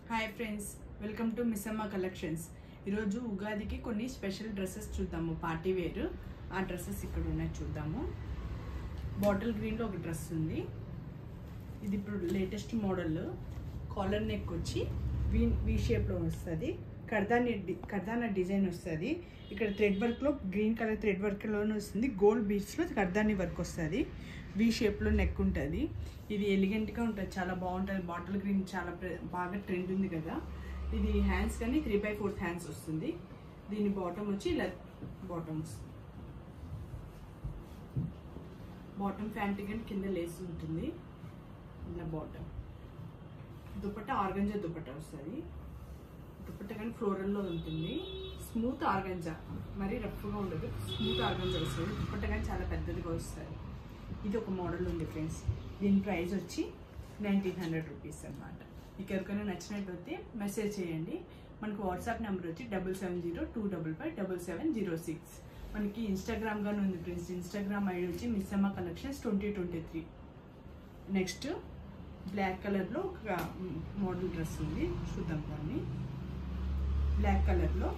Hi friends, welcome to Missamma collections. ఈరోజు ఉగాదికి కొన్ని స్పెషల్ డ్రెస్సెస్ చూద్దాము. పార్టీ వేర్ ఆ డ్రెస్సెస్ ఇక్కడ ఉన్నాయి, చూద్దాము. బాటిల్ గ్రీన్లో ఒక డ్రెస్ ఉంది. ఇది ఇప్పుడు లేటెస్ట్ మోడల్. కాలర్ నెక్ వచ్చి వీ షేప్లో వస్తుంది. కర్దానా డిజైన్ వస్తుంది. ఇక్కడ థ్రెడ్ వర్క్లో గ్రీన్ కలర్ థ్రెడ్ వర్క్లోనే వస్తుంది. గోల్డ్ బీడ్స్లో కర్దాని వర్క్ వస్తుంది. వీ షేప్లో నెక్ ఉంటుంది. ఇది ఎలిగెంట్గా ఉంటుంది, చాలా బాగుంటుంది. బాటిల్ గ్రీన్ చాలా బాగా ట్రెండ్ ఉంది కదా. ఇది హ్యాండ్స్ కానీ 3/4 హ్యాండ్స్ వస్తుంది. దీని బాటమ్ వచ్చి ఇలా బాటమ్ ఫ్యాంట్ కానీ కింద లేస్ ఉంటుంది. ఇలా బాటమ్ దుపట్టా ఆర్గంజా దుపట్టా వస్తుంది. దుపట్టా కానీ ఫ్లోరల్లో ఉంటుంది. స్మూత్ ఆర్గంజా, మరీ రఫ్గా ఉండదు, స్మూత్ ఆర్గంజా వస్తుంది. దుపట్టా కానీ చాలా పెద్దదిగా వస్తుంది. ఇది ఒక మోడల్ ఉంది ఫ్రెండ్స్. దీని ప్రైస్ వచ్చి 1900 రూపీస్ అన్నమాట. మీకు ఎవరికైనా నచ్చినట్లయితే మెసేజ్ చేయండి. మనకు వాట్సాప్ నెంబర్ వచ్చి 7702557706. మనకి ఇన్స్టాగ్రామ్ గానే ఉంది ఫ్రెండ్స్. ఇన్స్టాగ్రామ్ ఐడి వచ్చి మిస్సమ్మ కలెక్షన్స్ 2023. నెక్స్ట్ బ్లాక్ కలర్లో ఒక మోడల్ డ్రెస్ ఉంది, చూద్దాం. దాన్ని బ్లాక్ కలర్లో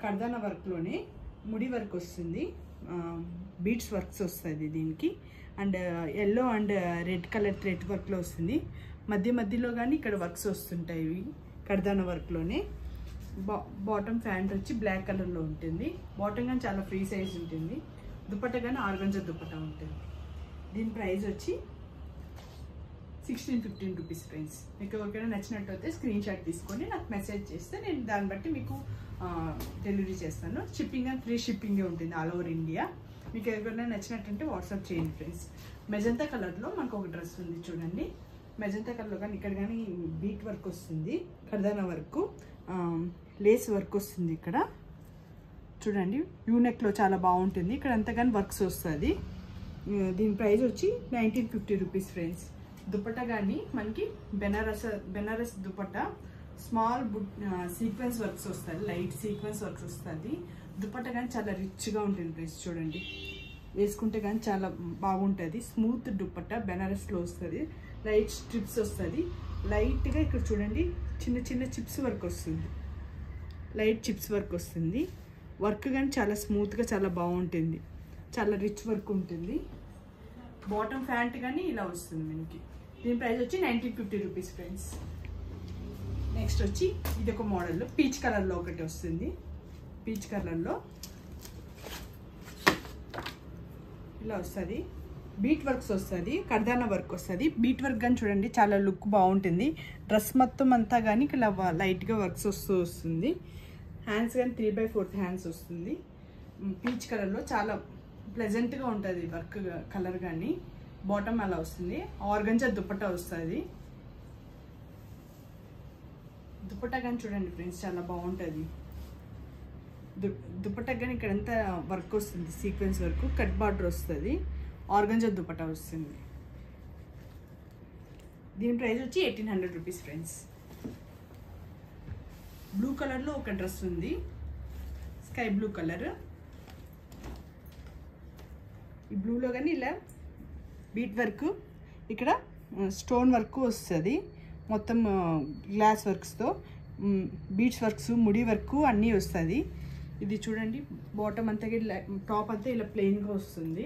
కర్దానా వర్క్లోనే ముడి వర్క్ వస్తుంది. బీడ్స్ వర్క్స్ వస్తుంది దీనికి. And yellow and red colour thread వర్క్లో వస్తుంది. మధ్యలో కానీ ఇక్కడ వర్క్స్ వస్తుంటాయి. ఇవి కర్దానా వర్క్లోనే. బాటమ్ ప్యాంట్ వచ్చి బ్లాక్ కలర్లో ఉంటుంది. బాటమ్ కానీ చాలా ఫ్రీ సైజ్ ఉంటుంది. దుపట్టా కానీ ఆర్గంజా దుపట్టా ఉంటుంది. దీని ప్రైస్ వచ్చి 16-15 రూపీస్ ఫ్రెండ్స్. మీకు ఎవరికైనా నచ్చినట్టయితే స్క్రీన్ షాట్ తీసుకొని నాకు మెసేజ్ చేస్తే నేను దాన్ని బట్టి మీకు డెలివరీ చేస్తాను. షిప్పింగ్ అండ్ ఫ్రీ షిప్పింగే ఉంటుంది ఆల్ ఓవర్ ఇండియా. మీకు ఎవరికైనా నచ్చినట్టుంటే వాట్సాప్ చేయండి ఫ్రెండ్స్. మెజంతా కలర్లో మనకు ఒక డ్రెస్ ఉంది, చూడండి. మెజంతా కలర్లో కానీ ఇక్కడ కానీ బీట్ వర్క్ వస్తుంది. కర్దానా వర్క్, లేస్ వర్క్ వస్తుంది. ఇక్కడ చూడండి, యూనెక్లో చాలా బాగుంటుంది. ఇక్కడ అంతా కానీ వర్క్స్ వస్తుంది. దీని ప్రైస్ వచ్చి 1950 రూపీస్ ఫ్రెండ్స్. దుపట్టా కానీ మనకి Banaras dupatta small sequence works వస్తుంది. లైట్ సీక్వెన్స్ వర్క్స్ వస్తుంది. దుపట్టా కానీ చాలా రిచ్గా ఉంటుంది ఫ్రెండ్స్. చూడండి, వేసుకుంటే కానీ చాలా బాగుంటుంది. స్మూత్ దుపట్టా బెనారస్లో వస్తుంది. లైట్ స్ట్రిప్స్ వస్తుంది. లైట్గా ఇక్కడ చూడండి చిన్న చిప్స్ వర్క్ వస్తుంది. లైట్ చిప్స్ వర్క్ వస్తుంది. వర్క్ కానీ చాలా స్మూత్గా చాలా బాగుంటుంది. చాలా రిచ్ వర్క్ ఉంటుంది. బాటమ్ ప్యాంట్ కానీ ఇలా వస్తుంది మనకి. దీని ప్రైస్ వచ్చి 1950 రూపీస్ ఫ్రెండ్స్. నెక్స్ట్ వచ్చి ఇది ఒక మోడల్ పీచ్ కలర్లో ఒకటి వస్తుంది. పీచ్ కలర్లో ఇలా వస్తుంది. బీట్ వర్క్స్ వస్తుంది. కర్దానా వర్క్ వస్తుంది. బీట్ వర్క్ కానీ చూడండి చాలా లుక్ బాగుంటుంది. డ్రెస్ మొత్తం అంతా కానీ ఇలా లైట్గా వర్క్స్ వస్తుంది. హ్యాండ్స్ కానీ 3/4 హ్యాండ్స్ వస్తుంది. పీచ్ కలర్లో చాలా ప్లెజెంట్గా ఉంటుంది వర్క్ కలర్ కానీ. బాటమ్ అలా వస్తుంది. ఆర్గంజా దుపట్టా వస్తుంది. దుపట్టా కానీ చూడండి ఫ్రెండ్స్ చాలా బాగుంటుంది. దుపట్టా కానీ ఇక్కడంతా వర్క్ వస్తుంది. సీక్వెన్స్ వర్క్, కట్ బార్డర్ వస్తుంది. ఆర్గంజా దుపట్టా వస్తుంది. దీని ప్రైస్ వచ్చి 1800 రూపీస్ ఫ్రెండ్స్. బ్లూ కలర్లో ఒక డ్రెస్ ఉంది, స్కై బ్లూ కలర్. ఈ బ్లూలో కానీ ఇలా బీట్ వర్క్, ఇక్కడ స్టోన్ వర్క్ వస్తుంది. మొత్తం గ్లాస్ వర్క్స్తో బీడ్స్ వర్క్స్, ముడి వర్క్ అన్నీ వస్తుంది. ఇది చూడండి, బాటమ్ అంతా టాప్ అంతా ఇలా ప్లెయిన్గా వస్తుంది.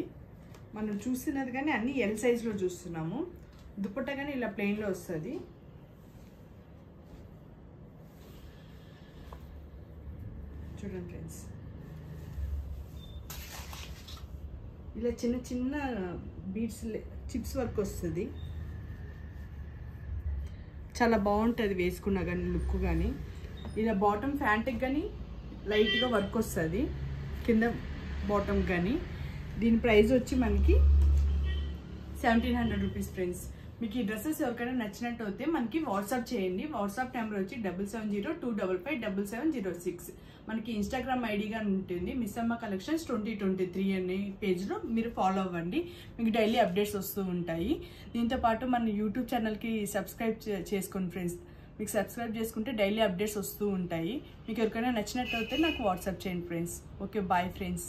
మనం చూస్తున్నది కానీ అన్నీ ఎల్ సైజ్లో చూస్తున్నాము. దుపట్టా కానీ ఇలా ప్లెయిన్లో వస్తుంది. చూడండి ఫ్రెండ్స్, ఇలా చిన్న బీడ్స్ చిప్స్ వర్క్ వస్తుంది. చాలా బాగుంటుంది వేసుకున్నా కానీ లుక్ కానీ. ఇలా బాటమ్ ప్యాంట్కి కానీ లైట్గా వర్క్ వస్తుంది కింద బాటమ్ కానీ. దీని ప్రైస్ వచ్చి మనకి 1700 రూపీస్ ఫ్రెండ్స్. మీకు ఈ డ్రెస్సెస్ ఎవరికైనా నచ్చినట్టు అయితే మనకి వాట్సాప్ చేయండి. వాట్సాప్ నెంబర్ వచ్చి 7702557706. మనకి ఇన్స్టాగ్రామ్ ఐడిగా ఉంటుంది మిస్సమ్మ కలెక్షన్స్ 2023 అనే పేజ్లో మీరు ఫాలో అవ్వండి. మీకు డైలీ అప్డేట్స్ వస్తూ ఉంటాయి. దీంతోపాటు మన యూట్యూబ్ ఛానల్కి సబ్స్క్రైబ్ చేసుకోండి ఫ్రెండ్స్. మీకు సబ్స్క్రైబ్ చేసుకుంటే డైలీ అప్డేట్స్ వస్తూ ఉంటాయి. మీకు ఎవరికైనా నచ్చినట్టు అయితే నాకు వాట్సాప్ చేయండి ఫ్రెండ్స్. Okay, bye friends.